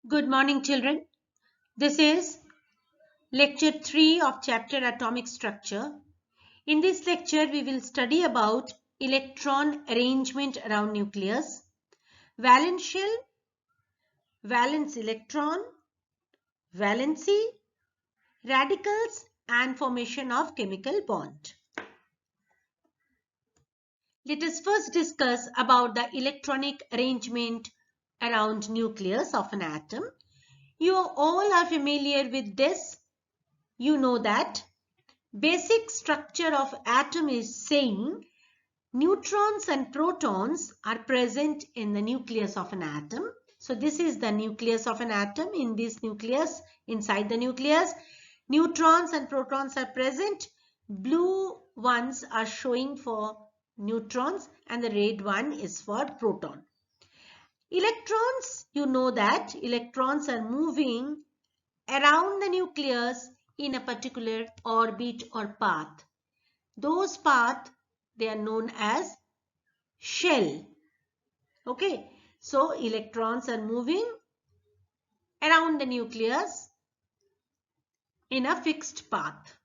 Good morning, children. This is lecture 3 of chapter Atomic Structure. In this lecture, we will study about electron arrangement around nucleus, valence shell, valence electron, valency, radicals, and formation of chemical bond. Let us first discuss about the electronic arrangement around nucleus of an atom. You all are familiar with this. You know that basic structure of atom is saying neutrons and protons are present in the nucleus of an atom. So this is the nucleus of an atom. In this nucleus, inside the nucleus, neutrons and protons are present. Blue ones are showing for neutrons and the red one is for proton. Electrons, you know that electrons are moving around the nucleus in a particular orbit or path. Those paths, they are known as shell. Okay, so electrons are moving around the nucleus in a fixed path.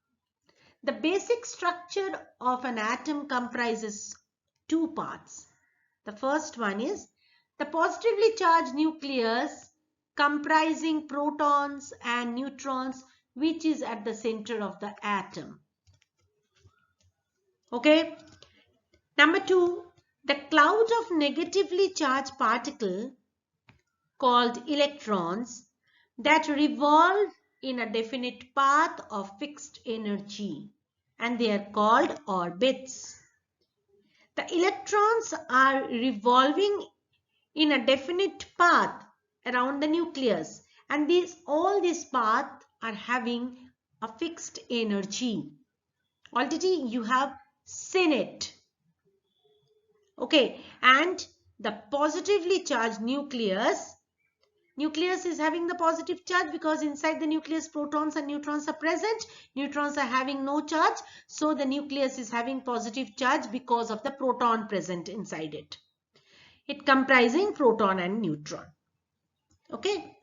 The basic structure of an atom comprises two parts. The first one is the positively charged nucleus comprising protons and neutrons, which is at the center of the atom. Okay. Number 2, the cloud of negatively charged particle called electrons that revolve in a definite path of fixed energy, and they are called orbits. The electrons are revolving in a definite path around the nucleus, and all these paths are having a fixed energy. Already you have seen it. Okay, and the positively charged nucleus is having the positive charge because inside the nucleus protons and neutrons are present. Neutrons are having no charge, so the nucleus is having positive charge because of the proton present inside it. It comprising proton and neutron. Okay.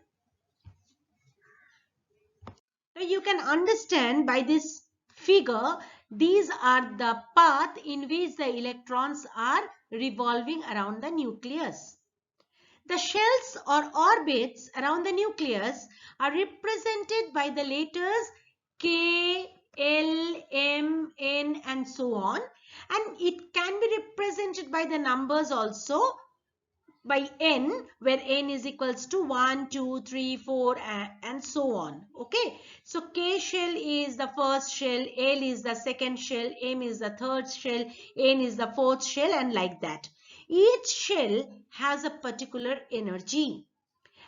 Now you can understand by this figure, these are the path in which the electrons are revolving around the nucleus. The shells or orbits around the nucleus are represented by the letters K, L, M, N and so on, and it can be represented by the numbers also by n, where n is equals to 1, 2, 3, 4 and so on. Okay, so K shell is the first shell, L is the second shell, M is the third shell, N is the fourth shell, and like that. Each shell has a particular energy,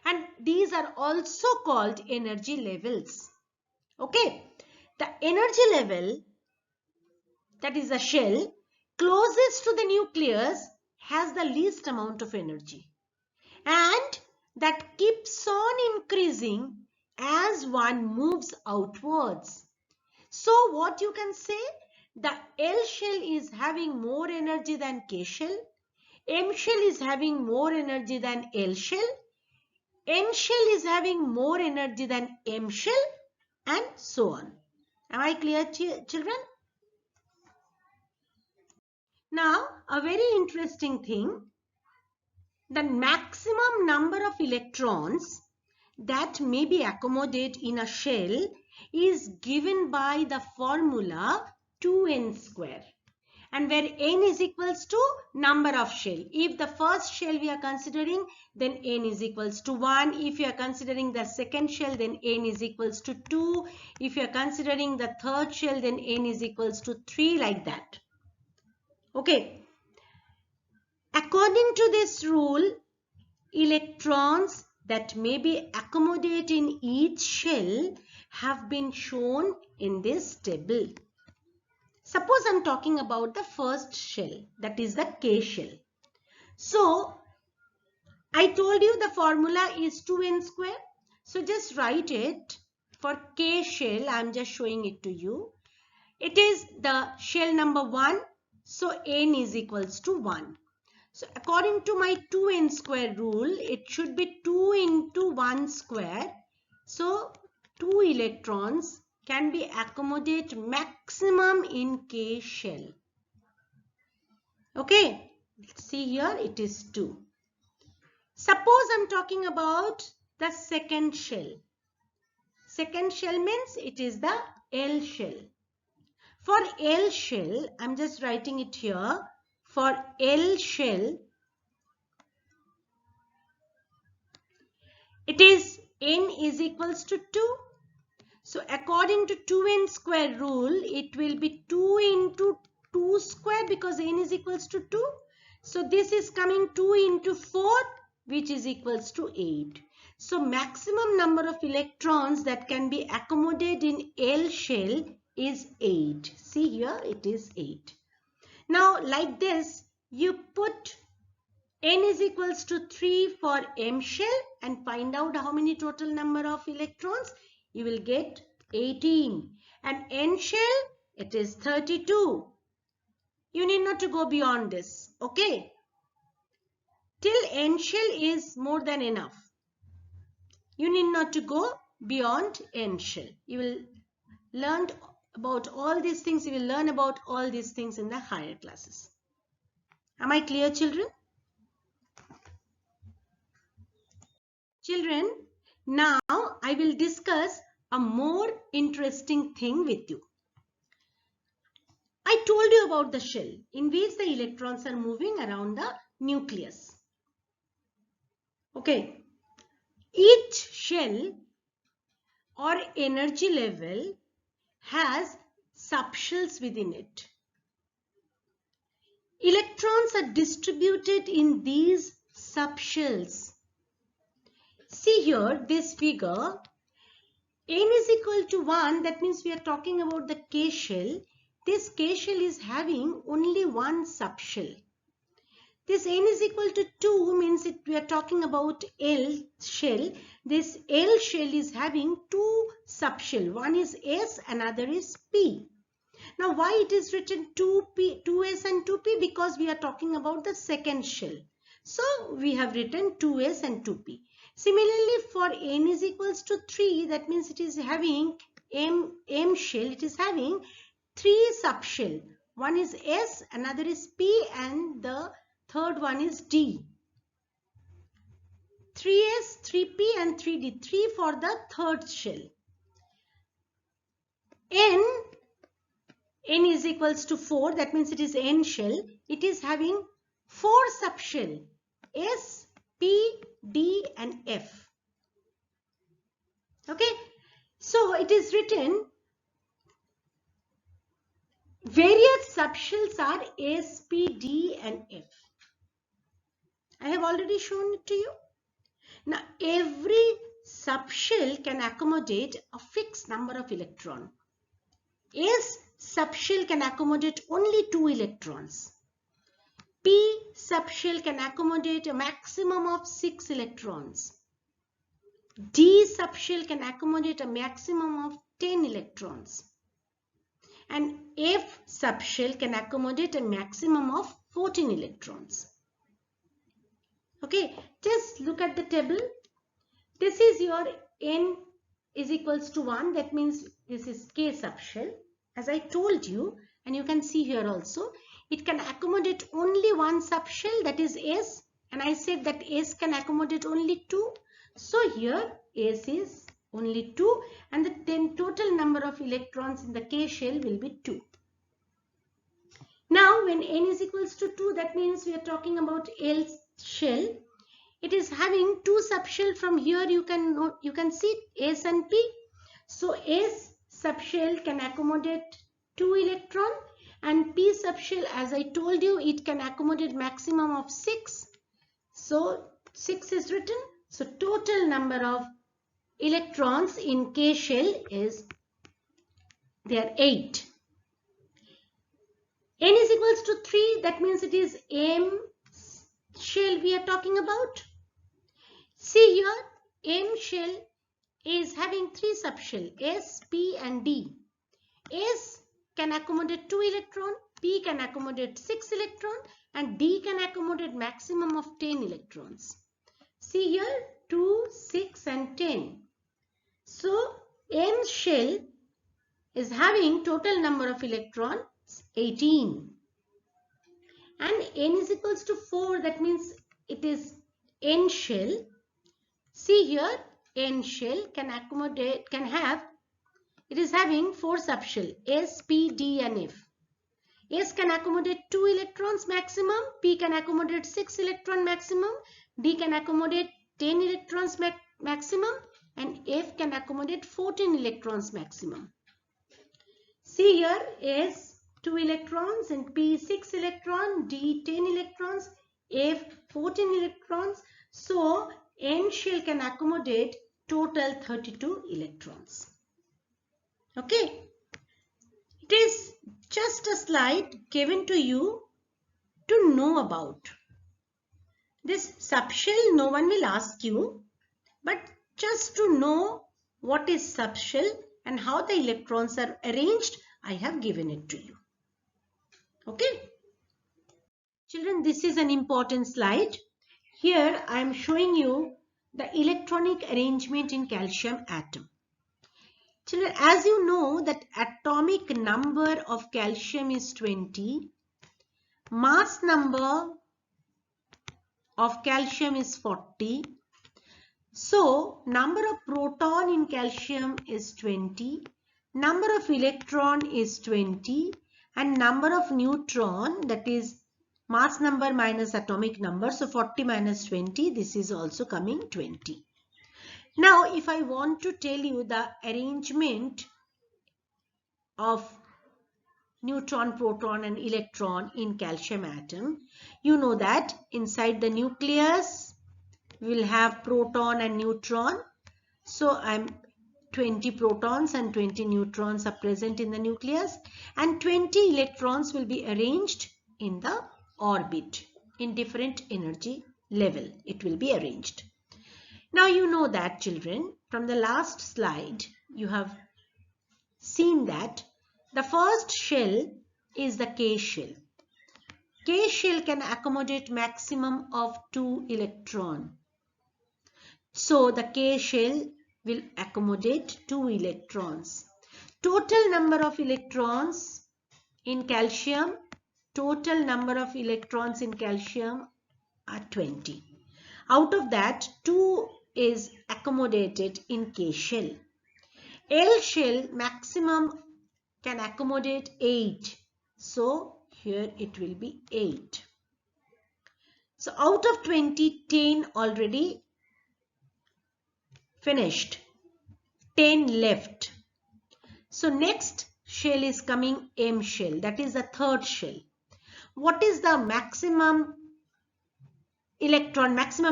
and these are also called energy levels. Okay, the energy level, that is the shell closest to the nucleus, has the least amount of energy, and that keeps on increasing as one moves outwards. So what you can say, the L shell is having more energy than K shell, M shell is having more energy than L shell, N shell is having more energy than M shell, and so on. Am I clear, children? Now, a very interesting thing, the maximum number of electrons that may be accommodated in a shell is given by the formula 2n square, and where n is equals to number of shell. If the first shell we are considering, then n is equals to 1. If you are considering the second shell, then n is equals to 2. If you are considering the third shell, then n is equals to 3, like that. Okay. According to this rule, electrons that may be accommodated in each shell have been shown in this table. Suppose I'm talking about the first shell, that is the K shell. So, I told you the formula is 2n square. So, just write it for K shell. I'm just showing it to you. It is the shell number 1. So, n is equals to 1. So according to my 2n square rule, it should be 2 into 1 square. So 2 electrons can be accommodate maximum in K shell. Okay, let's see here, it is 2. Suppose I'm talking about the second shell. Second shell means it is the L shell. For L shell, I'm just writing it here. For L shell, it is n is equals to 2. So according to 2n square rule, it will be 2 into 2 square because n is equals to 2. So this is coming 2 into 4, which is equals to 8. So maximum number of electrons that can be accommodated in L shell is 8. See here, it is 8. Now like this, you put n is equals to 3 for M shell and find out how many total number of electrons. You will get 18. And N shell, it is 32. You need not to go beyond this. Okay. Till N shell is more than enough. You need not to go beyond N shell. You will learn about all these things. You will learn about all these things in the higher classes. Am I clear, children? Children, now I will discuss a more interesting thing with you. I told you about the shell in which the electrons are moving around the nucleus. Okay. Each shell or energy level has subshells within it. Electrons are distributed in these subshells. See here, this figure, n is equal to 1, that means we are talking about the K shell. This K shell is having only one subshell. This n is equal to 2 means we are talking about L shell. This L shell is having two subshell. One is S, another is P. Now why it is written 2S and 2P? Because we are talking about the second shell. So we have written 2S and 2P. Similarly, for n is equals to 3, that means it is having M shell. It is having three subshell. One is S, another is P, and the third one is D. 3S, 3P and 3D. 3 for the third shell. N is equals to 4. That means it is N shell. It is having 4 subshell. S, P, D and F. Okay. So it is written various subshells are S, P, D and F. I have already shown it to you. Now every subshell can accommodate a fixed number of electrons. S subshell can accommodate only 2 electrons. P subshell can accommodate a maximum of 6 electrons. D subshell can accommodate a maximum of 10 electrons. And F subshell can accommodate a maximum of 14 electrons. Okay, just look at the table. This is your N is equals to 1. That means this is K subshell. As I told you, and you can see here also, it can accommodate only one subshell, that is S. And I said that S can accommodate only 2. So here S is only 2, and the then total number of electrons in the K shell will be 2. Now when N is equals to 2, that means we are talking about L shell. It is having 2 subshell. From here you can see S and P. So S subshell can accommodate 2 electron, and P subshell, as I told you, it can accommodate maximum of 6. So 6 is written. So total number of electrons in K shell is there 8. N is equals to 3. That means it is M shell we are talking about. See here, M shell is having 3 subshell, S, P and D. S can accommodate 2 electron, P can accommodate 6 electrons and D can accommodate maximum of 10 electrons. See here 2, 6 and 10. So M shell is having total number of electrons 18. And N is equals to 4, that means it is N shell. See here N shell can have, it is having 4 subshell S, P, D and F. S can accommodate 2 electrons maximum, P can accommodate 6 electron maximum, D can accommodate 10 electrons maximum and F can accommodate 14 electrons maximum. See here S 2 electrons and P 6 electrons, D 10 electrons, F 14 electrons. So N shell can accommodate total 32 electrons. Okay. It is just a slide given to you to know about. This subshell no one will ask you, but just to know what is subshell and how the electrons are arranged, I have given it to you. Okay. Children, this is an important slide. Here I am showing you the electronic arrangement in calcium atom. Children, as you know that atomic number of calcium is 20, mass number of calcium is 40. So, number of proton in calcium is 20, number of electron is 20 and number of neutron, that is mass number minus atomic number. So, 40 minus 20, this is also coming 20. Now, if I want to tell you the arrangement of neutron, proton and electron in calcium atom, you know that inside the nucleus we will have proton and neutron. So, 20 protons and 20 neutrons are present in the nucleus and 20 electrons will be arranged in the orbit in different energy level. It will be arranged. Now you know that, children, from the last slide you have seen that the first shell is the K shell. K shell can accommodate maximum of 2 electrons. So the K shell will accommodate 2 electrons. Total number of electrons in calcium, total number of electrons in calcium are 20. Out of that, 2 is accommodated in K shell. L shell maximum can accommodate 8. So here it will be 8. So out of 20, 10 already finished. 10 left. So next shell is coming M shell. That is the third shell. What is the maximum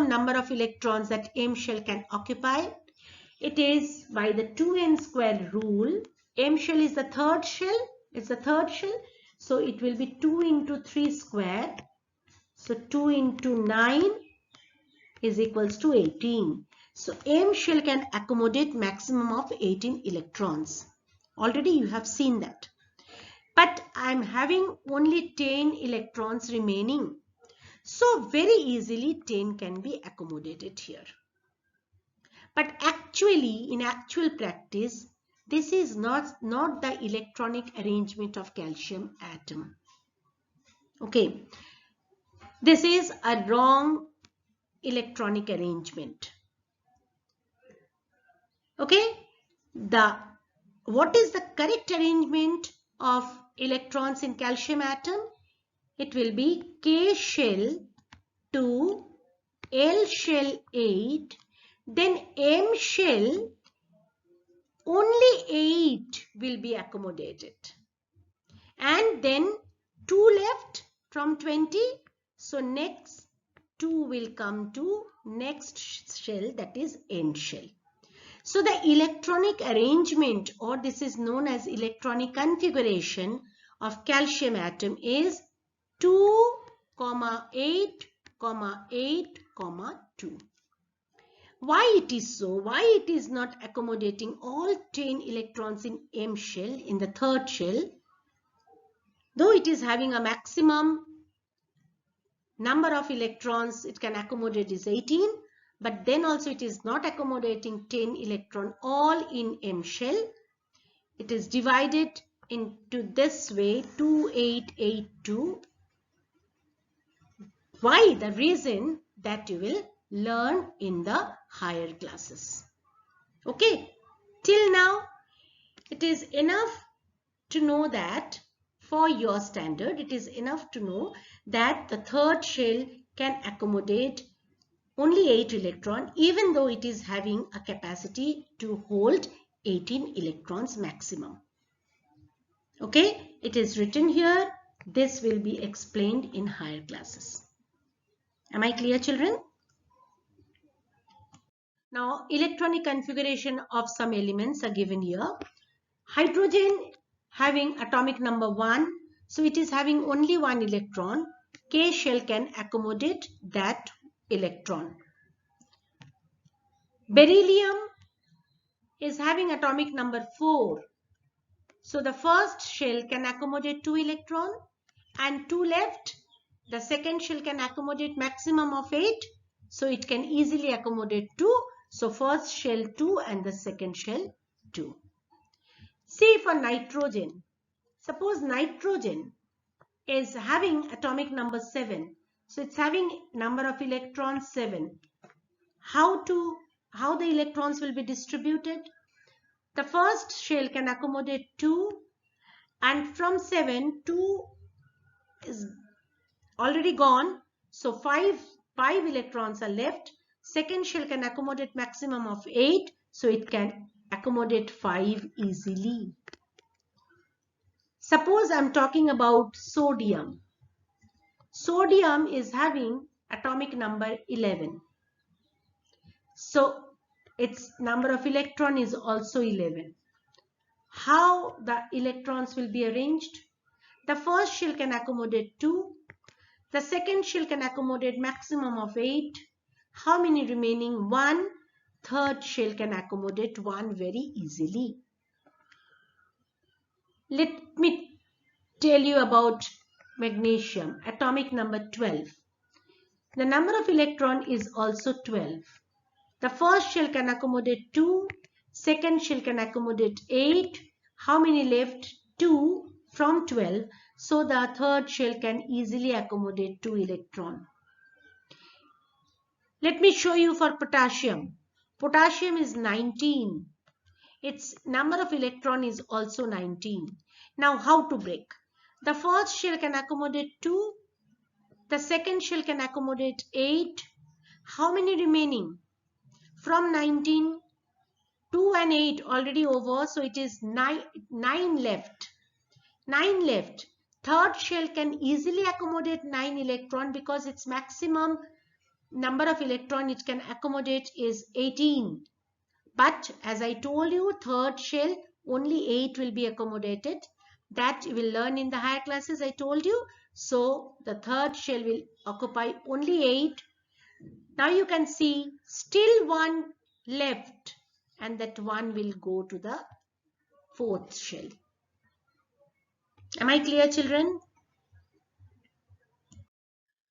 number of electrons that M shell can occupy? It is by the 2n square rule. M shell is the third shell. It's the third shell. So it will be 2 into 3 square. So 2 into 9 is equals to 18. So M shell can accommodate maximum of 18 electrons. Already you have seen that. But I am having only 10 electrons remaining. So very easily 10 can be accommodated here. But actually, in actual practice, this is not the electronic arrangement of calcium atom. Okay. This is a wrong electronic arrangement. Okay. What is the correct arrangement of electrons in calcium atom? It will be K shell 2, L shell 8, then M shell only 8 will be accommodated. And then 2 left from 20. So next 2 will come to next shell, that is N shell. So the electronic arrangement, or this is known as electronic configuration of calcium atom, is 2, 8, 8, 2. Why it is so? Why it is not accommodating all 10 electrons in M shell, in the third shell? Though it is having a maximum number of electrons it can accommodate is 18, but then also it is not accommodating 10 electron all in M shell. It is divided into this way, 2882. Why? The reason that you will learn in the higher classes. Okay, till now it is enough to know that for your standard, it is enough to know that the third shell can accommodate only 8 electrons, even though it is having a capacity to hold 18 electrons maximum. Okay, it is written here. This will be explained in higher classes. Am I clear, children? Now, electronic configuration of some elements are given here. Hydrogen having atomic number 1, so it is having only 1 electron. K shell can accommodate that electron. Beryllium is having atomic number 4. So the first shell can accommodate 2 electron and 2 left. The second shell can accommodate maximum of 8. So it can easily accommodate 2. So first shell 2 and the second shell 2. See for nitrogen. Suppose nitrogen is having atomic number 7. So it's having number of electrons 7. How the electrons will be distributed? The first shell can accommodate 2 and from 7, 2 is already gone. So 5 electrons are left. Second shell can accommodate maximum of 8. So it can accommodate 5 easily. Suppose I'm talking about sodium. Sodium is having atomic number 11. So its number of electron is also 11. How the electrons will be arranged? The first shell can accommodate 2. The second shell can accommodate maximum of 8. How many remaining? 1. Third shell can accommodate 1 very easily. Let me tell you about magnesium, atomic number 12. The number of electron is also 12. The first shell can accommodate 2. Second shell can accommodate 8. How many left? 2 from 12. So the third shell can easily accommodate 2 electron. Let me show you for potassium. Potassium is 19. Its number of electron is also 19. Now how to break? The first shell can accommodate 2. The second shell can accommodate 8. How many remaining? From 19, 2 and 8 already over. So it is 9 left. 9 left. Third shell can easily accommodate 9 electron because its maximum number of electron it can accommodate is 18. But as I told you, third shell only 8 will be accommodated. That you will learn in the higher classes, I told you. So the third shell will occupy only 8. Now you can see still 1 left and that 1 will go to the fourth shell. Am I clear, children?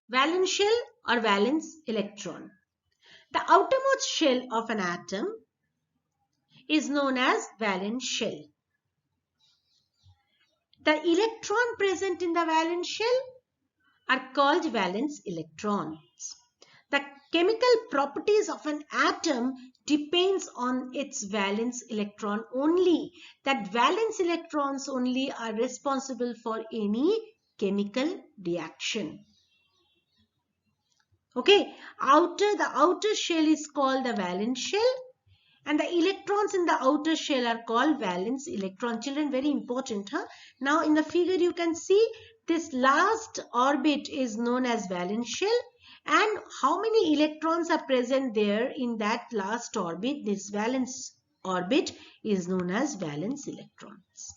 Valence shell or valence electron. The outermost shell of an atom is known as valence shell. The electron present in the valence shell are called valence electrons. The chemical properties of an atom depends on its valence electron only. That valence electrons only are responsible for any chemical reaction. Okay, the outer shell is called the valence shell and the electrons in the outer shell are called valence electron. Children, very important. Now in the figure you can see this last orbit is known as valence shell. And how many electrons are present there in that last orbit? This valence orbit is known as valence electrons.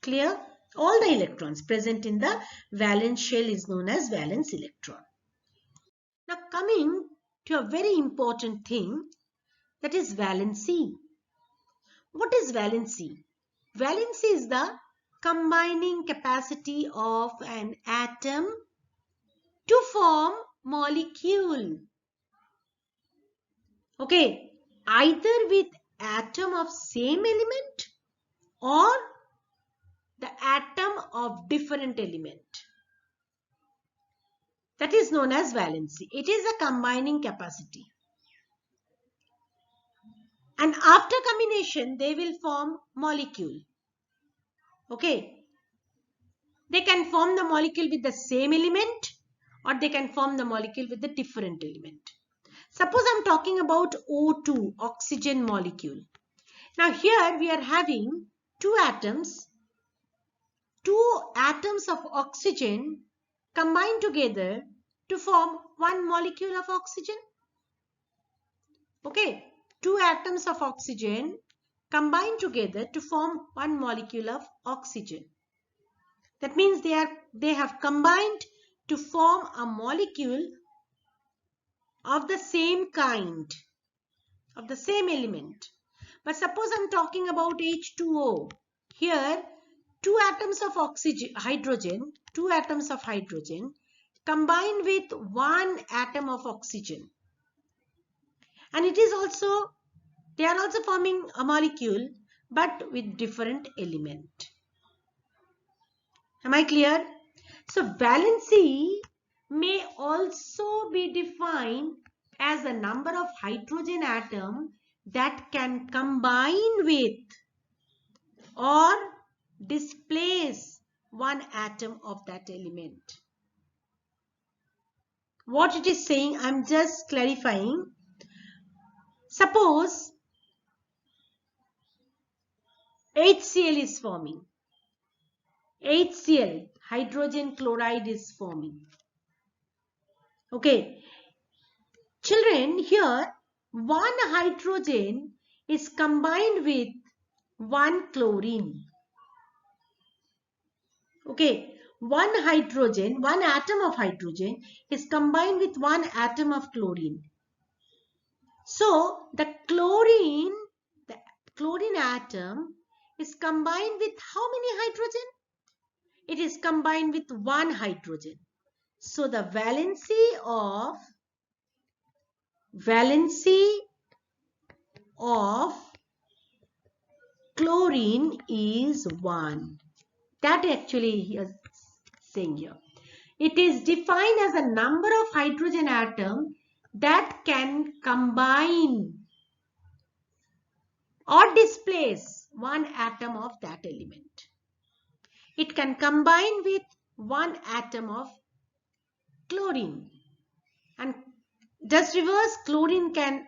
Clear? All the electrons present in the valence shell is known as valence electron. Now coming to a very important thing, that is valency. What is valency? Valency is the combining capacity of an atom to form molecule. Okay, either with atom of same element or the atom of different element. That is known as valency. It is a combining capacity. And after combination, they will form molecule. Okay. They can form the molecule with the same element or they can form the molecule with the different element. Suppose I'm talking about O2, oxygen molecule. Now here we are having two atoms of oxygen combined together to form one molecule of oxygen. Okay, two atoms of oxygen combined together to form one molecule of oxygen. That means they have combined to form a molecule of the same kind, of the same element. But suppose I'm talking about H2O. Here, two atoms of hydrogen combined with one atom of oxygen. And they are also forming a molecule but with different element. Am I clear? So valency may also be defined as the number of hydrogen atom that can combine with or displace one atom of that element. What it is saying, I'm just clarifying. Suppose HCl is forming. HCl, hydrogen chloride is forming. Okay. Children, here one hydrogen is combined with one chlorine. Okay. One atom of hydrogen is combined with one atom of chlorine. So the chlorine atom is combined with how many hydrogen? It is combined with one hydrogen. So the valency of chlorine is 1. That actually he is saying here. It is defined as a number of hydrogen atom that can combine or displace one atom of that element. It can combine with one atom of chlorine. And just reverse, chlorine can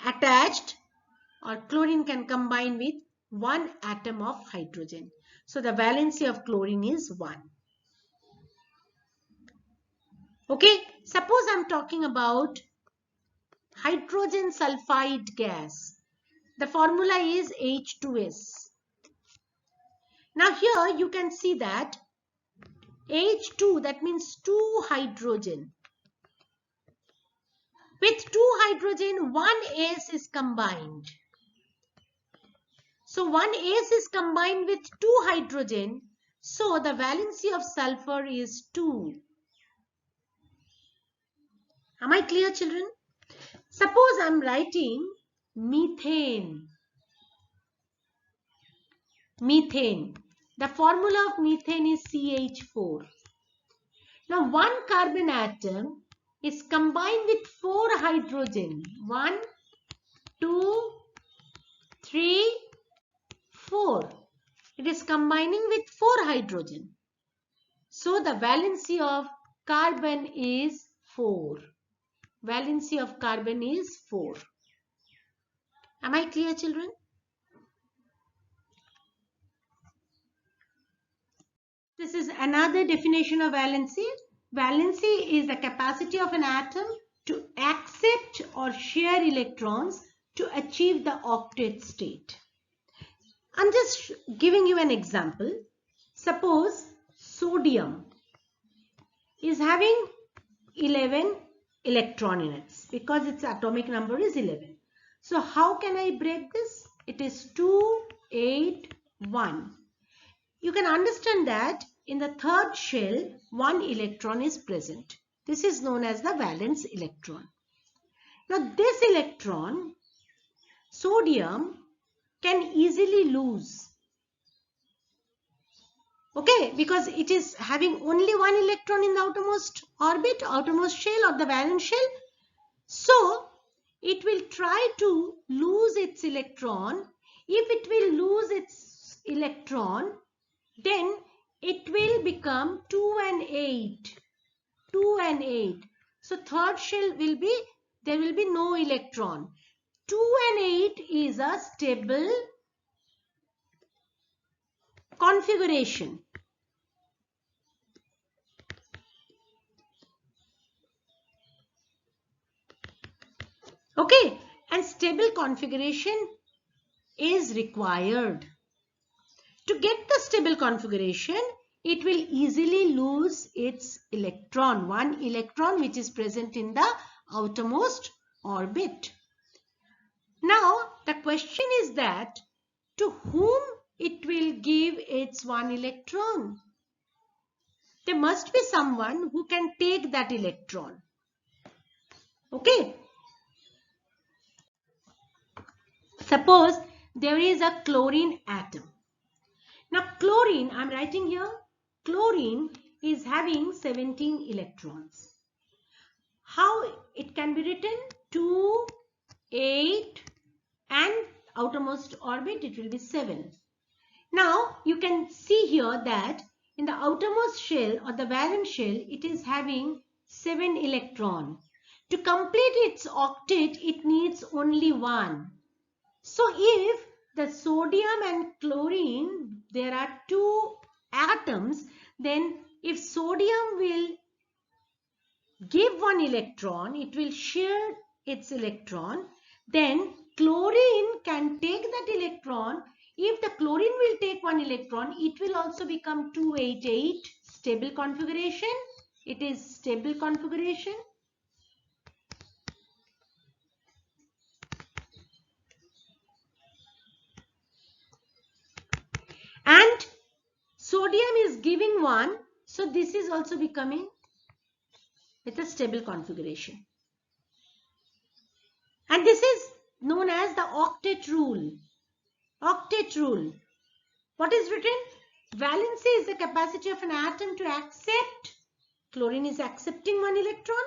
attached or chlorine can combine with one atom of hydrogen. So the valency of chlorine is 1. Okay, suppose I'm talking about hydrogen sulfide gas. The formula is H2S. Now here you can see that H2, that means 2 hydrogen. With 2 hydrogen, 1 S is combined. So 1 S is combined with 2 hydrogen. So the valency of sulfur is 2. Am I clear, children? Suppose I'm writing methane. Methane. The formula of methane is CH4. Now one carbon atom is combined with 4 hydrogen. 1, 2, 3, 4. It is combining with 4 hydrogen. So the valency of carbon is 4. Valency of carbon is 4. Am I clear, children? This is another definition of valency. Valency is the capacity of an atom to accept or share electrons to achieve the octet state. I'm just giving you an example. Suppose sodium is having 11 electron units because its atomic number is 11. So how can I break this? It is 2, 8, 1. you can understand that in the third shell, one electron is present. This is known as the valence electron. Now this electron, sodium, can easily lose. Okay, because it is having only one electron in the outermost orbit, outermost shell or the valence shell. So it will try to lose its electron. If it will lose its electron, then it will become 2 and 8. 2 and 8. So third shell will be, there will be no electron. 2 and 8 is a stable configuration. Okay, and stable configuration is required. To get the stable configuration, it will easily lose its electron, one electron which is present in the outermost orbit. Now, the question is that to whom it will give its one electron? There must be someone who can take that electron. Okay. Suppose there is a chlorine atom. Now chlorine, I am writing here, chlorine is having 17 electrons. How it can be written? 2, 8 and outermost orbit it will be 7. Now you can see here that in the outermost shell or the valence shell it is having 7 electron. To complete its octet it needs only 1. So if the sodium and chlorine, there are 2 atoms, then if sodium will give 1 electron, it will share its electron, then chlorine can take that electron. If the chlorine will take 1 electron, it will also become 288, stable configuration. It is stable configuration. And sodium is giving 1, so this is also becoming with a stable configuration. And this is known as the octet rule. Octet rule. What is written? Valency is the capacity of an atom to accept. Chlorine is accepting 1 electron.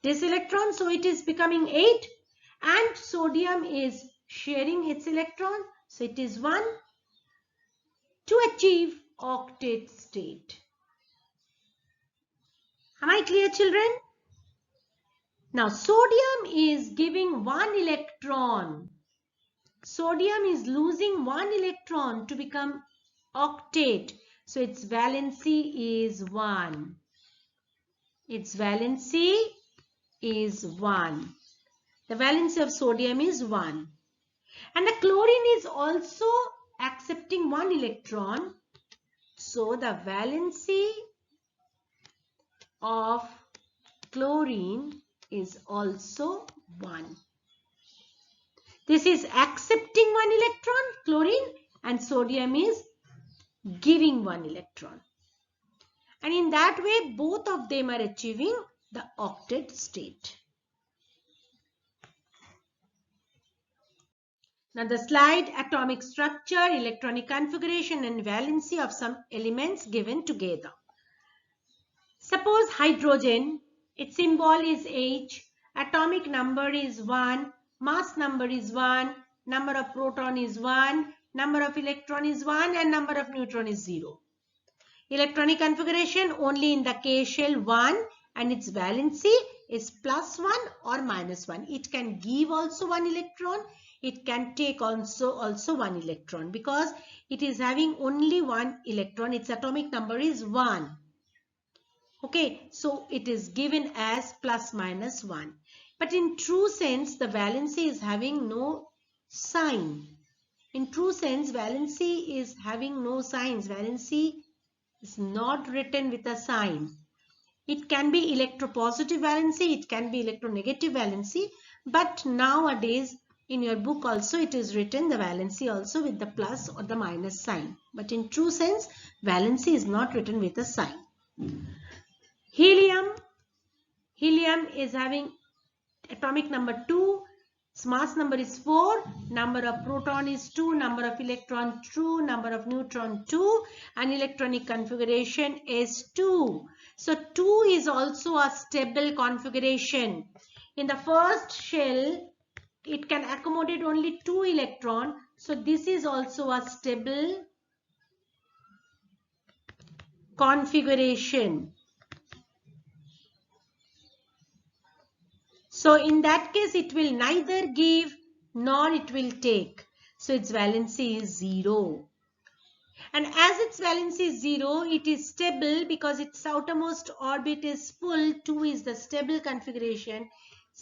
This electron, so it is becoming 8. And sodium is sharing its electron. So it is 1 to achieve octet state. Am I clear, children? Now sodium is giving 1 electron. Sodium is losing 1 electron to become octet. So its valency is 1. Its valency is 1. The valency of sodium is 1. And the chlorine is also accepting 1 electron. So the valency of chlorine is also 1. This is accepting 1 electron, chlorine, and sodium is giving 1 electron. And in that way, both of them are achieving the octet state. Now the slide, atomic structure, electronic configuration and valency of some elements given together. Suppose hydrogen, its symbol is H, atomic number is 1, mass number is 1, number of proton is 1, number of electron is 1 and number of neutron is 0. Electronic configuration only in the K shell 1 and its valency is +1 or -1. It can give also 1 electron. It can take also 1 electron because it is having only 1 electron. Its atomic number is 1. Okay, so it is given as +-1. But in true sense, the valency is having no sign. In true sense, valency is having no signs. Valency is not written with a sign. It can be electropositive valency, it can be electronegative valency, but nowadays In your book also it is written the valency also with the plus or the minus sign. But in true sense, valency is not written with a sign. Helium is having atomic number 2. Its mass number is 4. Number of proton is 2. Number of electron 2. Number of neutron 2. And electronic configuration is 2. So 2 is also a stable configuration. In the first shell, it can accommodate only 2 electrons. So this is also a stable configuration. So in that case, it will neither give nor it will take. So its valency is 0. And as its valency is 0, it is stable because its outermost orbit is full. 2 is the stable configuration.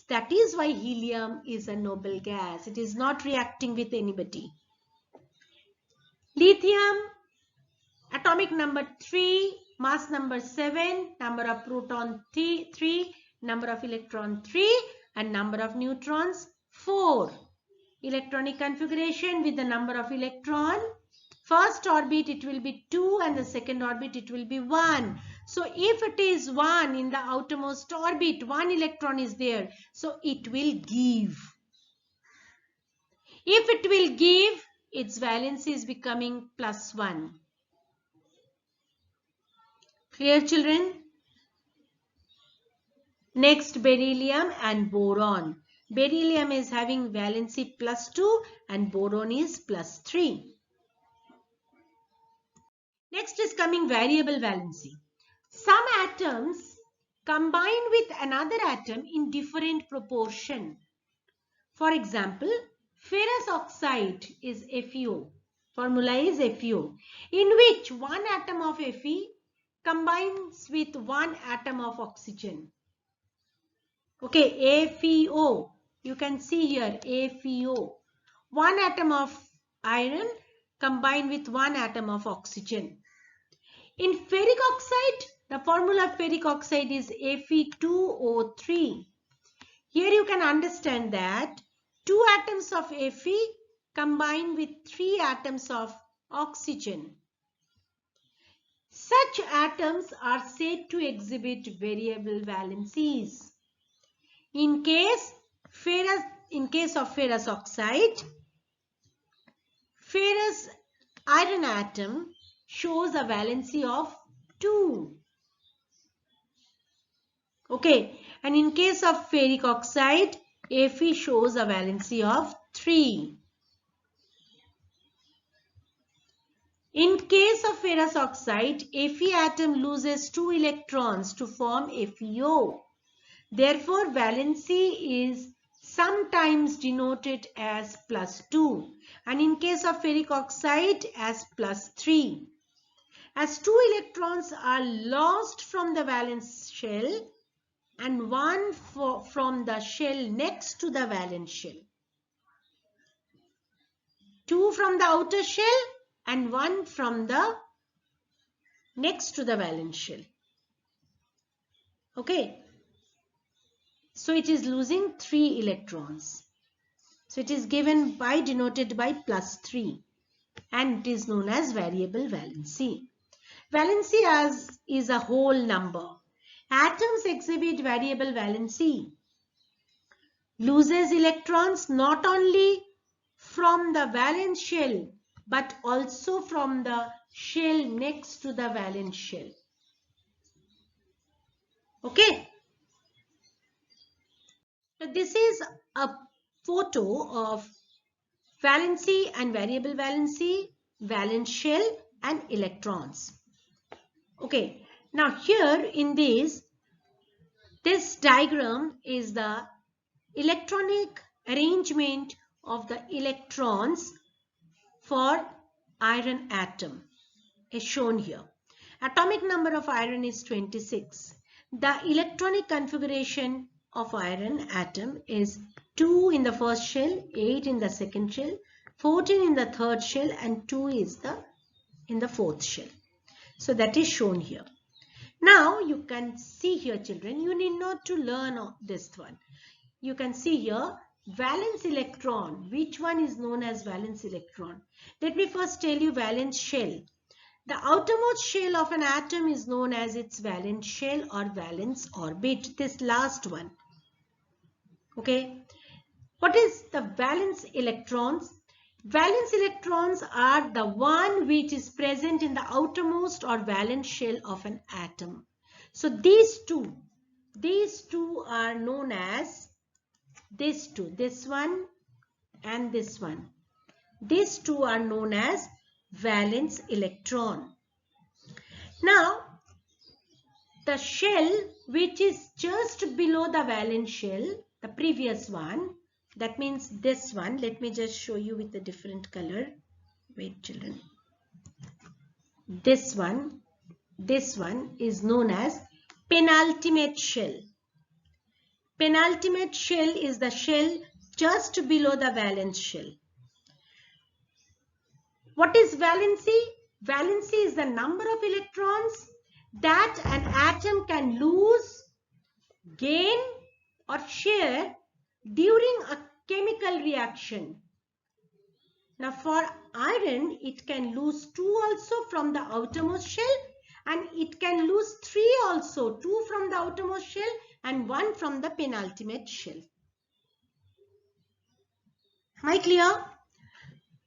That is why helium is a noble gas. It is not reacting with anybody. Lithium, atomic number 3, mass number 7, number of proton 3, number of electron 3, and number of neutrons 4. Electronic configuration with the number of electron. First orbit it will be 2 and the second orbit it will be 1. So if it is 1 in the outermost orbit, 1 electron is there. So it will give. If it will give, its valency is becoming +1. Clear, children? Next, beryllium and boron. Beryllium is having valency +2 and boron is +3. Next is coming variable valency. Some atoms combine with another atom in different proportion. For example, ferrous oxide is FeO. Formula is FeO, in which one atom of Fe combines with one atom of oxygen. Okay, AFeO. You can see here AFeO. One atom of iron combined with one atom of oxygen. In ferric oxide, the formula of ferric oxide is Fe2O3. Here you can understand that 2 atoms of Fe combine with 3 atoms of oxygen. Such atoms are said to exhibit variable valencies. In case of ferrous oxide, ferrous iron atom shows a valency of 2. Okay, and in case of ferric oxide, Fe shows a valency of 3. In case of ferrous oxide, Fe atom loses 2 electrons to form FeO. Therefore, valency is sometimes denoted as +2 and in case of ferric oxide as +3. As 2 electrons are lost from the valence shell and one from the shell next to the valence shell. 2 from the outer shell and 1 from the next to the valence shell. Okay. So it is losing 3 electrons. So it is given by denoted by +3 and it is known as variable valency. Valency is a whole number. Atoms exhibit variable valency. Loses electrons not only from the valence shell but also from the shell next to the valence shell. Okay. So this is a photo of valency and variable valency, valence shell and electrons. Okay, now here in this diagram is the electronic arrangement of the electrons for iron atom is shown here. Atomic number of iron is 26. The electronic configuration of iron atom is 2 in the first shell, 8 in the second shell, 14 in the third shell and 2 is in the fourth shell. So that is shown here. Now you can see here children, you need not to learn this one. You can see here valence electron. Which one is known as valence electron? Let me first tell you valence shell. The outermost shell of an atom is known as its valence shell or valence orbit. This last one. Okay. What is the valence electrons? Valence electrons are the one which is present in the outermost or valence shell of an atom. So these two are known as this one and this one. These two are known as valence electron. Now, the shell which is just below the valence shell, the previous one, that means this one. Let me just show you with a different color. Wait, children. This one is known as penultimate shell. Penultimate shell is the shell just below the valence shell. What is valency? Valency is the number of electrons that an atom can lose, gain, or share during a chemical reaction. Now for iron, it can lose 2 also from the outermost shell, and it can lose 3 also, 2 from the outermost shell and 1 from the penultimate shell. Am I clear?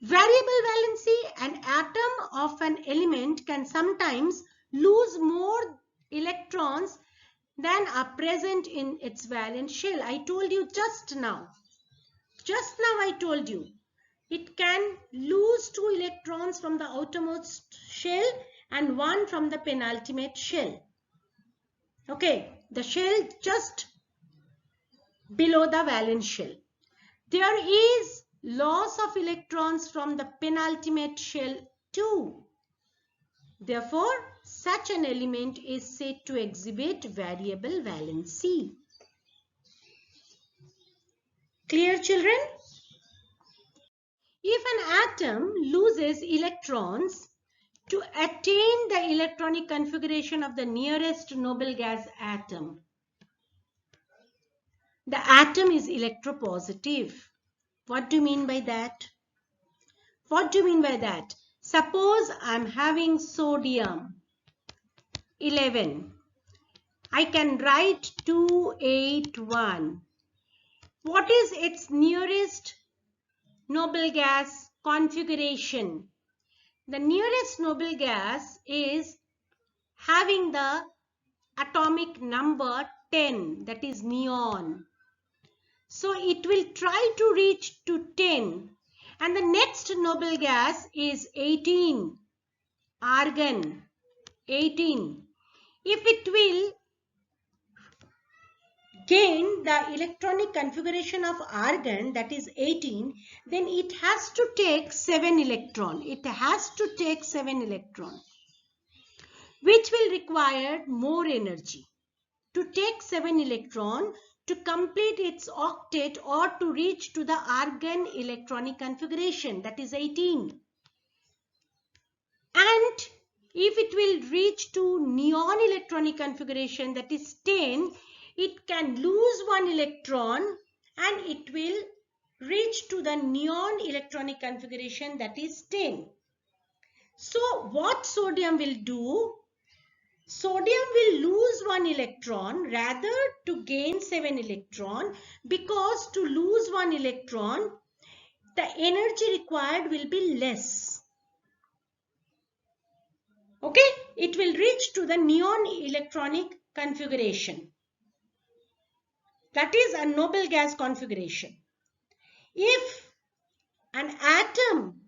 Variable valency, an atom of an element can sometimes lose more electrons than are present in its valence shell. I told you just now. Just now I told you. It can lose 2 electrons from the outermost shell and 1 from the penultimate shell. Okay, the shell just below the valence shell. There is loss of electrons from the penultimate shell too. Therefore, such an element is said to exhibit variable valency. Clear, children? If an atom loses electrons to attain the electronic configuration of the nearest noble gas atom, the atom is electropositive. What do you mean by that? What do you mean by that? Suppose I am having sodium 11. I can write 281. What is its nearest noble gas configuration? The nearest noble gas is having the atomic number 10, that is neon. So it will try to reach to 10, and the next noble gas is 18, argon, 18. If it will gain the electronic configuration of argon, that is 18, then it has to take 7 electron. It has to take 7 electron, which will require more energy. To take 7 electron to complete its octet or to reach to the argon electronic configuration, that is 18. And if it will reach to neon electronic configuration, that is 10, it can lose 1 electron and it will reach to the neon electronic configuration, that is 10. So what sodium will do? Sodium will lose 1 electron rather to gain 7 electron, because to lose 1 electron, the energy required will be less. Okay, it will reach to the neon electronic configuration. That is a noble gas configuration. If an atom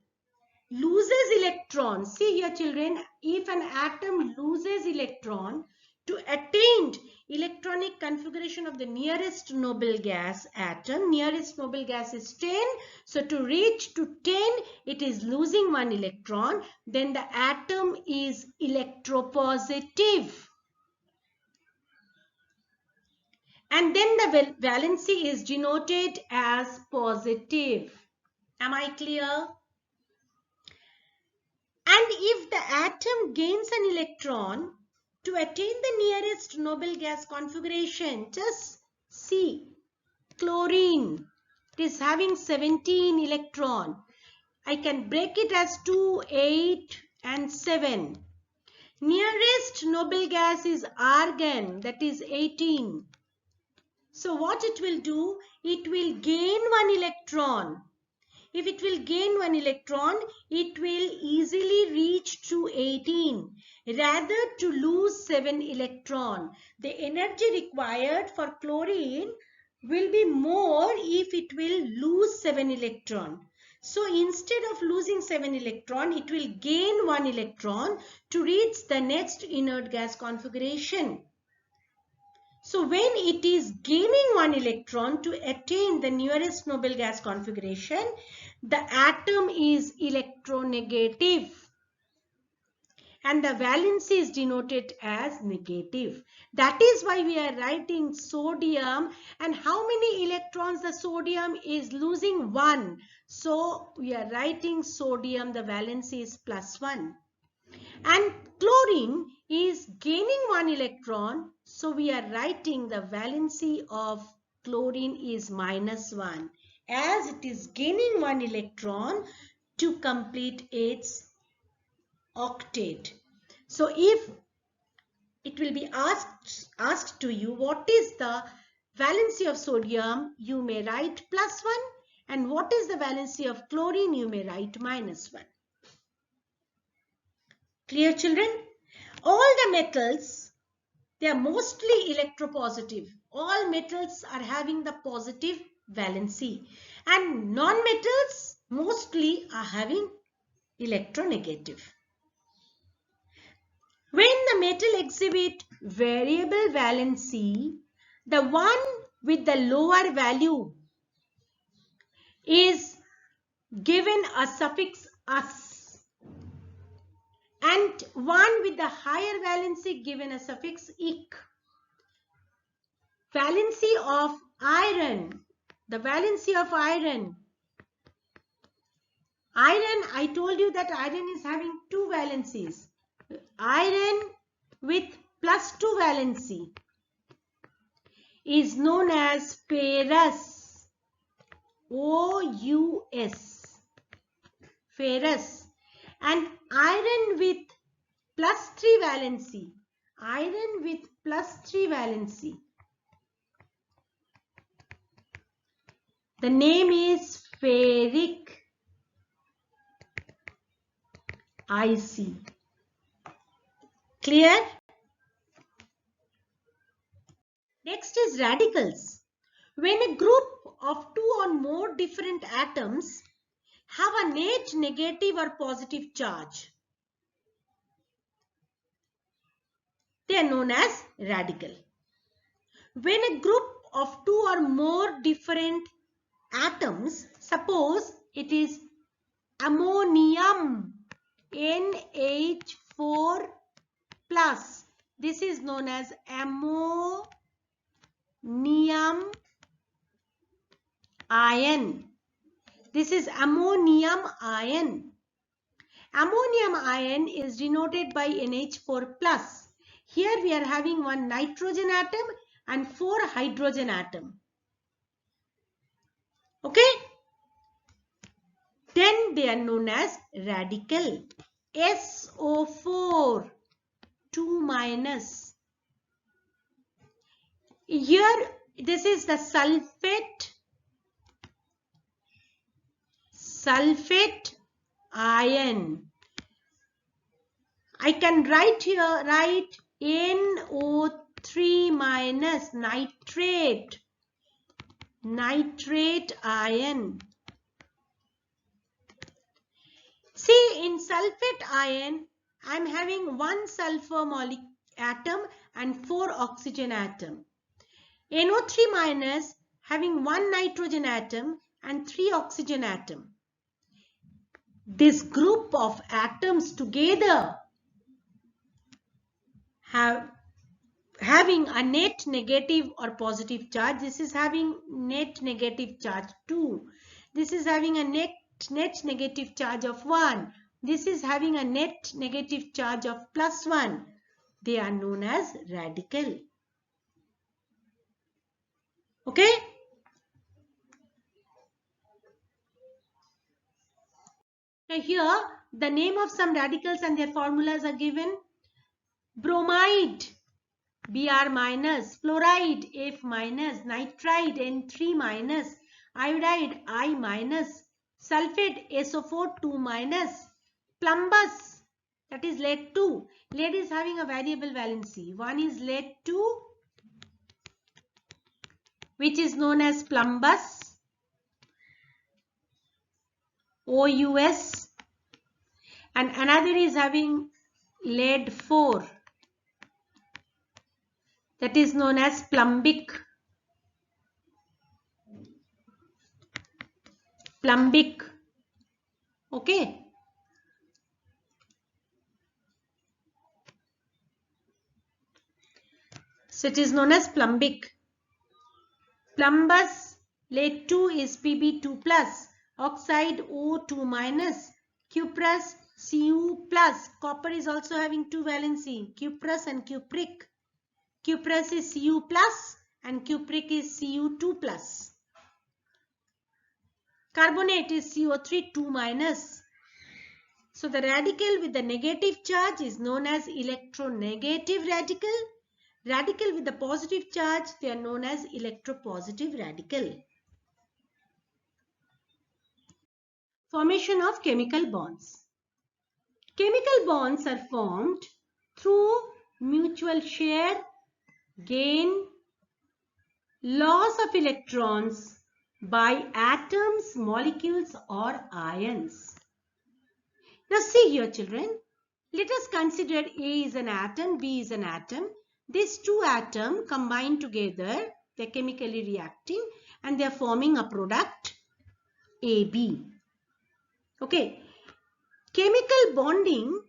loses electron, see here children, if an atom loses electron to attain electronic configuration of the nearest noble gas atom, nearest noble gas is 10, so to reach to 10 it is losing 1 electron, then the atom is electropositive. And then the valency is denoted as positive. Am I clear? And if the atom gains an electron to attain the nearest noble gas configuration, just see chlorine. It is having 17 electron. I can break it as 2, 8 and 7. Nearest noble gas is argon, that is 18. So what it will do? It will gain 1 electron. If it will gain 1 electron, it will easily reach to 18. Rather to lose 7 electron. The energy required for chlorine will be more if it will lose 7 electron. So instead of losing 7 electron, it will gain 1 electron to reach the next inert gas configuration. So when it is gaining 1 electron to attain the nearest noble gas configuration, the atom is electronegative and the valency is denoted as negative. That is why we are writing sodium, and how many electrons the sodium is losing? 1. So we are writing sodium, the valency is +1. And chlorine is gaining 1 electron. So we are writing the valency of chlorine is -1, as it is gaining 1 electron to complete its octet. So if it will be asked to you what is the valency of sodium, you may write +1, and what is the valency of chlorine, you may write -1. Clear, children? All the metals, they are mostly electropositive. All metals are having the positive valency, and non-metals mostly are having electronegative. When the metal exhibit variable valency, the one with the lower value is given a suffix -us, and one with the higher valency given a suffix -ik. Valency of iron, the valency of iron. Iron, I told you that iron is having 2 valencies. Iron with +2 valency is known as ferrous. O-U-S. Ferrous. And iron with +3 valency. Iron with +3 valency. The name is ferric. IC. Clear? Next is radicals. When a group of 2 or more different atoms have a net negative or positive charge, they are known as radical. When a group of 2 or more different atoms, suppose it is ammonium, NH4+, this is known as ammonium ion. This is ammonium ion. Ammonium ion is denoted by NH4+. Here we are having 1 nitrogen atom and 4 hydrogen atom. Okay? Then they are known as radical. SO4, 2-. Here this is the sulfate ion. I can write here, NO3-, nitrate ion. See, in sulfate ion, I am having 1 sulfur atom and 4 oxygen atom. NO3- having 1 nitrogen atom and 3 oxygen atom. This group of atoms together having a net negative or positive charge. This is having net negative charge 2. This is having a net negative charge of 1. This is having a net negative charge of +1. They are known as radical. Okay? Now here the name of some radicals and their formulas are given. Bromide Br minus, fluoride F minus, nitride N3 minus, iodide I minus, sulfate SO4 2 minus, plumbus, that is lead 2. Lead is having a variable valency. One is lead 2, which is known as plumbus, OUS, and another is having lead 4, that is known as plumbic. Okay. So it is known as plumbic. Plumbus, lead 2 is Pb2 plus, oxide O2 minus, cuprous Cu plus. Copper is also having two valency, cuprous and cupric. Cuprous is Cu plus and cupric is Cu2 plus. Carbonate is CO3 2 minus. So the radical with the negative charge is known as electronegative radical. Radical with the positive charge, they are known as electropositive radical. Formation of chemical bonds. Chemical bonds are formed through mutual share, gain, loss of electrons by atoms, molecules or ions. Now see here children, let us consider A is an atom, B is an atom. These two atoms combine together, they are chemically reacting and they are forming a product AB. Okay, chemical bonding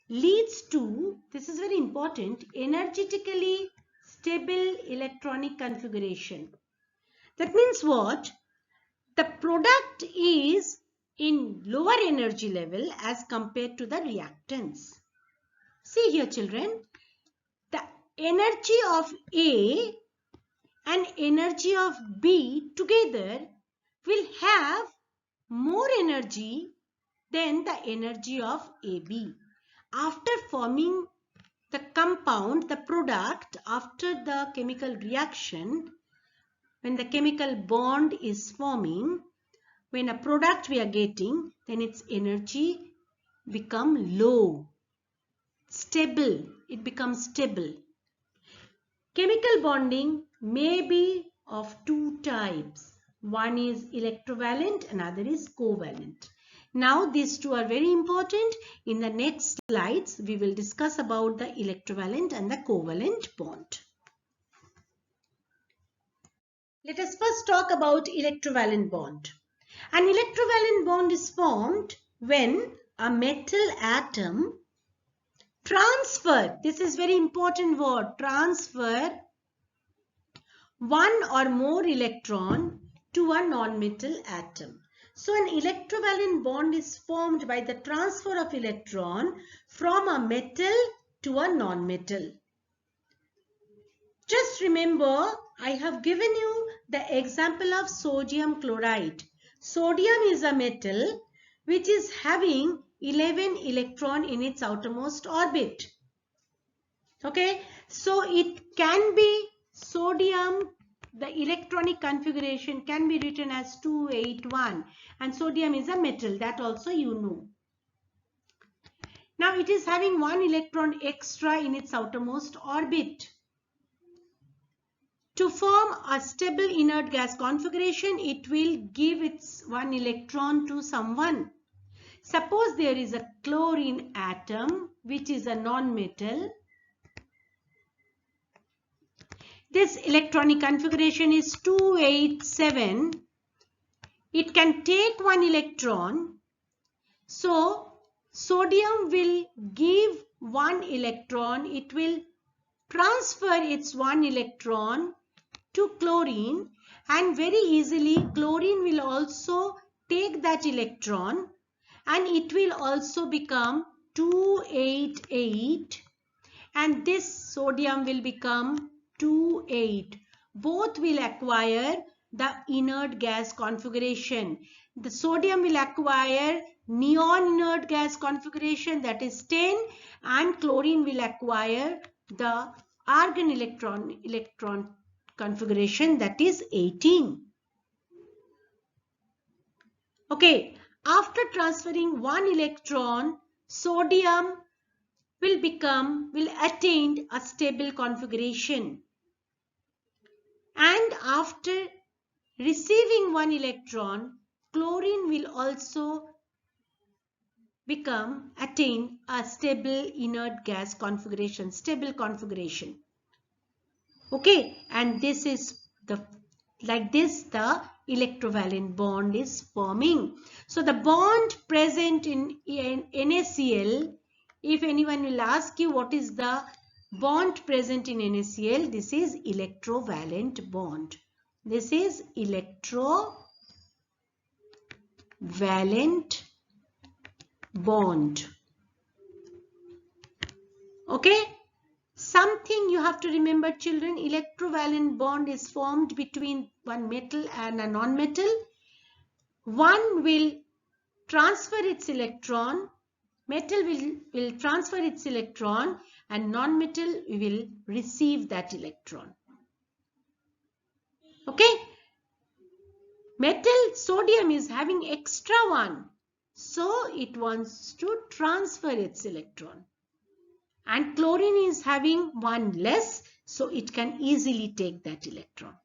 leads to, this is very important, energetically stable electronic configuration. That means what? The product is in lower energy level as compared to the reactants. See here children, the energy of A and energy of B together will have more energy than the energy of AB. After forming the compound, the product, after the chemical reaction, when the chemical bond is forming, when a product we are getting, then its energy become low, stable, it becomes stable. Chemical bonding may be of two types. One is electrovalent, another is covalent. Now these two are very important. In the next slides, we will discuss about the electrovalent and the covalent bond. Let us first talk about electrovalent bond. An electrovalent bond is formed when a metal atom transfer, this is very important word, transfer one or more electron to a non-metal atom. So an electrovalent bond is formed by the transfer of electron from a metal to a non-metal. Just remember, I have given you the example of sodium chloride. Sodium is a metal which is having 11 electron in its outermost orbit. Okay, so it can be sodium, the electronic configuration can be written as 281, and sodium is a metal, that also you know. Now it is having one electron extra in its outermost orbit. To form a stable inert gas configuration, it will give its one electron to someone. Suppose there is a chlorine atom which is a non-metal. This electronic configuration is 287. It can take one electron. So sodium will give one electron. It will transfer its one electron to chlorine, and very easily chlorine will also take that electron and it will also become 288, and this sodium will become 28. Both will acquire the inert gas configuration. The sodium will acquire neon inert gas configuration, that is 10, and chlorine will acquire the argon electron configuration, that is 18. Okay, after transferring one electron, sodium will attain a stable configuration. And after receiving one electron, chlorine will also attain a stable inert gas configuration, stable configuration. Okay, and this is like this the electrovalent bond is forming. So the bond present in NaCl, if anyone will ask you what is the bond present in NaCl, this is electrovalent bond. This is electrovalent bond. Okay. Something you have to remember, children, electrovalent bond is formed between one metal and a non-metal. One will transfer its electron, metal will transfer its electron, and non-metal will receive that electron. Okay? Metal, sodium is having extra one, so it wants to transfer its electron. And chlorine is having one less, so it can easily take that electron.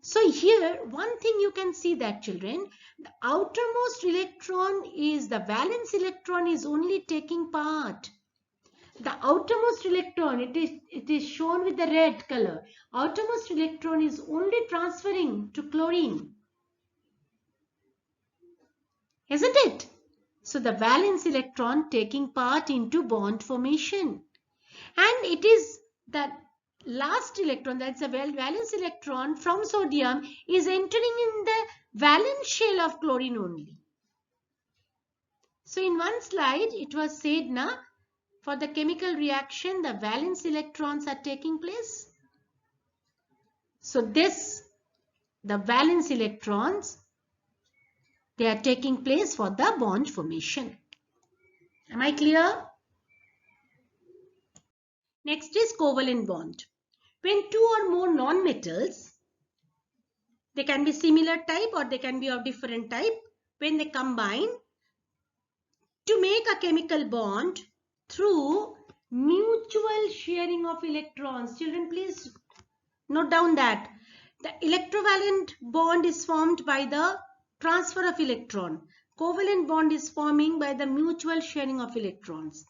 So here, one thing you can see that, children, the outermost electron is, the valence electron is only taking part. The outermost electron, it is shown with the red color. Outermost electron is only transferring to chlorine. Isn't it? So the valence electron taking part into bond formation. And it is the last electron, that's a valence electron from sodium, is entering in the valence shell of chlorine only. So in one slide it was said, for the chemical reaction the valence electrons are taking place. So the valence electrons, they are taking place for the bond formation. Am I clear? Next is covalent bond. When two or more non-metals, they can be similar type or they can be of different type, when they combine to make a chemical bond through mutual sharing of electrons. Children, please note down that the electrovalent bond is formed by the transfer of electron. Covalent bond is forming by the mutual sharing of electrons.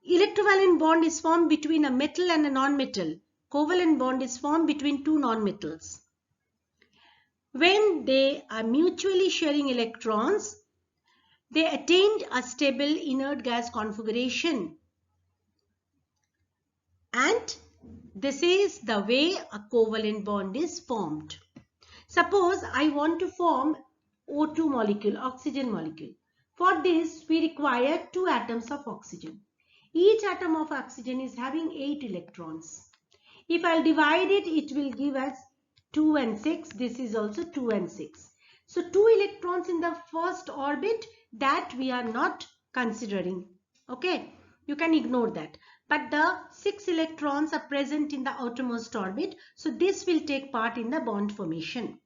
Electrovalent bond is formed between a metal and a non-metal. Covalent bond is formed between two non-metals. When they are mutually sharing electrons, they attained a stable inert gas configuration. And this is the way a covalent bond is formed. Suppose I want to form O2 molecule, oxygen molecule. For this, we require 2 atoms of oxygen. Each atom of oxygen is having 8 electrons. If I'll divide it, it will give us 2 and 6. This is also 2 and 6. So 2 electrons in the first orbit, that we are not considering. Okay, you can ignore that. But the 6 electrons are present in the outermost orbit. So this will take part in the bond formation.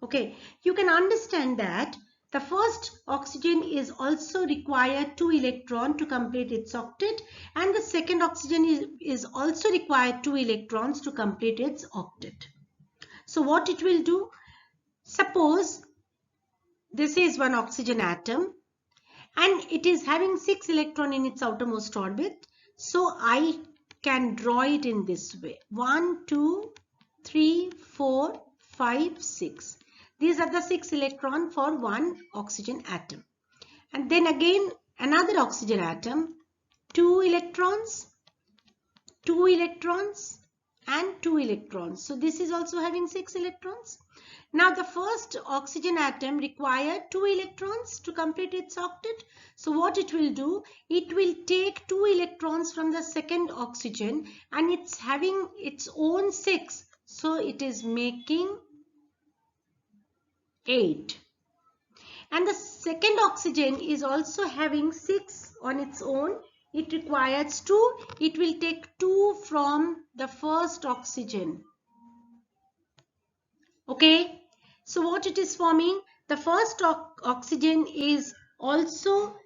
Okay, you can understand that the first oxygen is also required 2 electrons to complete its octet, and the second oxygen is also required 2 electrons to complete its octet. So what it will do, suppose this is one oxygen atom and it is having 6 electrons in its outermost orbit. So I can draw it in this way. 1, 2, 3, 4, 5, 6. These are the 6 electrons for one oxygen atom. And then again another oxygen atom, 2 electrons, 2 electrons and 2 electrons. So this is also having 6 electrons. Now the first oxygen atom required 2 electrons to complete its octet. So what it will do, it will take 2 electrons from the second oxygen and it's having its own 6. So it is making 8. And the second oxygen is also having 6 on its own. It requires 2. It will take 2 from the first oxygen. Okay. So what it is forming? The first oxygen is also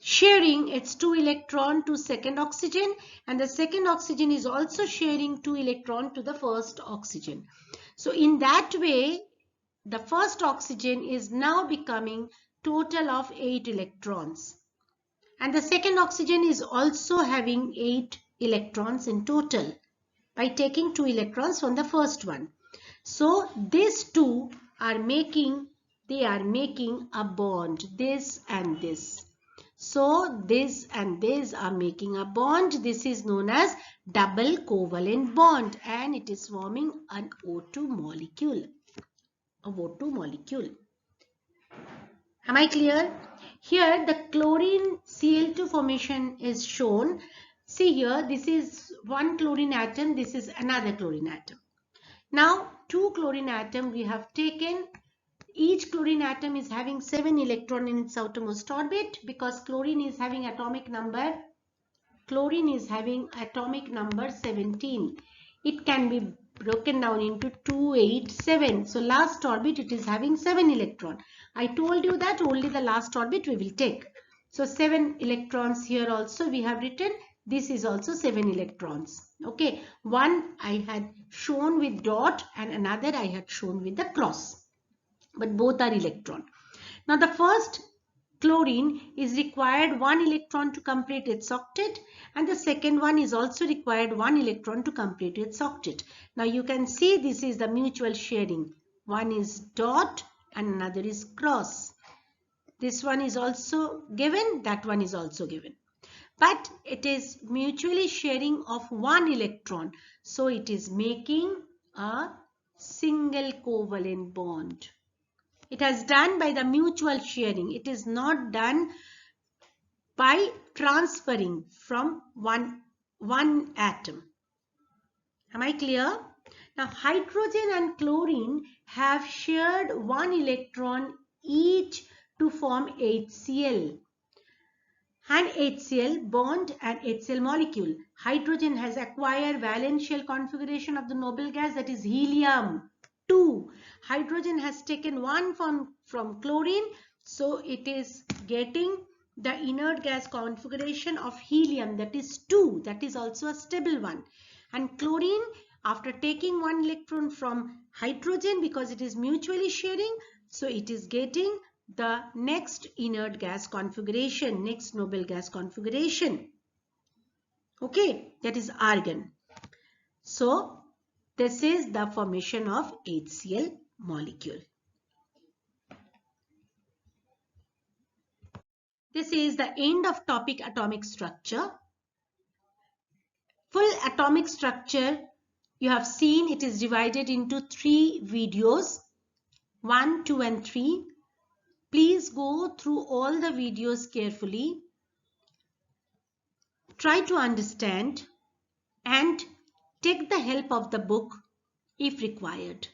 sharing its 2 electron to second oxygen, and the second oxygen is also sharing 2 electron to the first oxygen. So in that way, the first oxygen is now becoming total of 8 electrons, and the second oxygen is also having 8 electrons in total by taking 2 electrons from the first one. So these two are making a bond, this and this. So this and this are making a bond. This is known as double covalent bond, and it is forming an O2 molecule. A O2 molecule. Am I clear? Here the chlorine Cl2 formation is shown. See here, this is one chlorine atom, this is another chlorine atom. Now 2 chlorine atom we have taken. Each chlorine atom is having 7 electron in its outermost orbit, because chlorine is having atomic number 17. It can be broken down into 2, 8, 7. So last orbit it is having 7 electron. I told you that only the last orbit we will take. So 7 electrons here also we have written. This is also 7 electrons. Okay, one I had shown with dot and another I had shown with the cross. But both are electron. Now the first chlorine is required 1 electron to complete its octet, and the second one is also required 1 electron to complete its octet. Now you can see this is the mutual sharing. One is dot and another is cross. This one is also given, that one is also given. But it is mutually sharing of 1 electron. So it is making a single covalent bond. It is done by the mutual sharing. It is not done by transferring from one atom. Am I clear? Now hydrogen and chlorine have shared 1 electron each to form HCl. And HCl bond and HCl molecule. Hydrogen has acquired valence shell configuration of the noble gas, that is helium 2. Hydrogen has taken 1 from chlorine, so it is getting the inert gas configuration of helium, that is 2. That is also a stable one. And chlorine, after taking 1 electron from hydrogen, because it is mutually sharing, so it is getting the next inert gas configuration, next noble gas configuration. Okay, that is argon. So this is the formation of HCl molecule. This is the end of topic atomic structure. Full atomic structure you have seen, it is divided into 3 videos, 1, 2 and 3. Please go through all the videos carefully. Try to understand and take the help of the book if required.